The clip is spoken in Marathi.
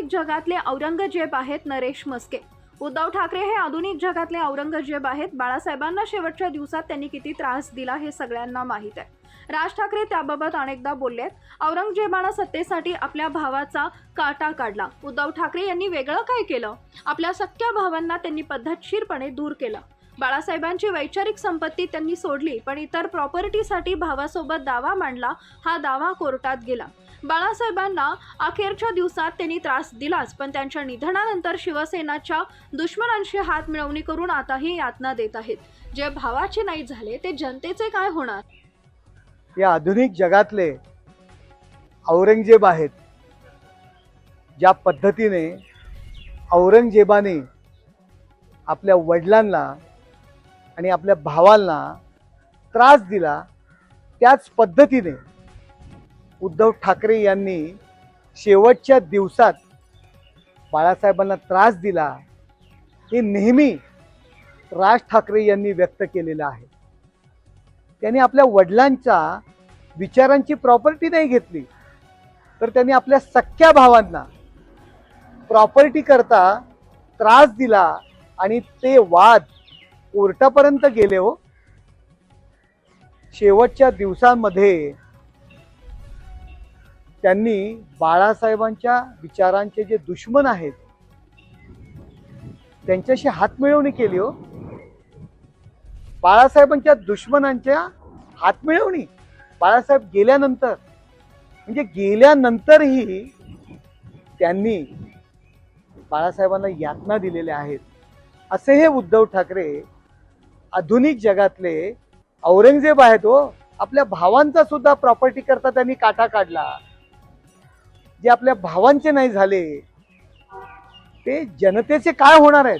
आधुनिक जगातले औरंगजेब आहेत नरेश मस्के। उद्धव ठाकरे हे आधुनिक जगातले औरंगजेब आहेत। बाळासाहेबांना शेवटच्या दिवसात त्यांनी किती त्रास दिला हे सगळ्यांना माहीत आहे। राज ठाकरे त्याबाबत अनेकदा बोललेत। औरंगजेबानं सत्तेसाठी आपल्या भावाचा काटा काढला। उद्धव ठाकरे यांनी वेगळं काय केलं? आपल्या सख्ख्या भावांना त्यांनी पद्धतशीरपणे दूर केलं। बाळासाहेबांची वैचारिक संपत्ती त्यांनी सोडली, पण इतर प्रॉपर्टीसाठी भावासोबत दावा मांडला। हा दावा कोर्टात गेला। बाळासाहेबांना अखेरच्या दिवसात त्यांनी त्रास दिलाच, पण त्यांच्या निधनानंतर शिवसेनाच्या दुश्मनांशी हात मिळवणी करून आताही यातना देत आहेत। जे भावाचे नाही झाले ते जनतेचे काय होणार? या आधुनिक जगातले औरंगजेब आहेत। ज्या पद्धतीने औरंगजेबाने आपल्या वडिलांना आणि आपल्या भावांना त्रास दिला, त्याच पद्धतीने उद्धव ठाकरे यांनी शेवटच्या दिवसात बाळासाहेबांना त्रास दिला। हे नेहमी राज ठाकरे यांनी व्यक्त केलेलं आहे। त्यांनी आपल्या वडिलांच्या विचारांची प्रॉपर्टी नाही घेतली, तर त्यांनी आपल्या सख्ख्या भावांना प्रॉपर्टी करता त्रास दिला आणि ते वाद कोर्टापर्यंत गेले। हो, शेवटच्या दिवसांमध्ये त्यांनी बाळासाहेबांच्या विचारांचे जे दुश्मन आहेत त्यांच्याशी हातमिळवणी केली। हो, बाळासाहेबांच्या दुश्मनांच्या हातमिळवणी बाळासाहेब गेल्यानंतर, म्हणजे गेल्यानंतरही त्यांनी बाळासाहेबांना यातना दिलेल्या आहेत। असे हे उद्धव ठाकरे आधुनिक जगातले औरंगजेब आहेत। हो, आपल्या भावांचा सुद्धा प्रॉपर्टी करता त्यांनी काटा काढला। जे आपल्या भावांचे नाही झाले ते जनतेचे काय होणार आहेत?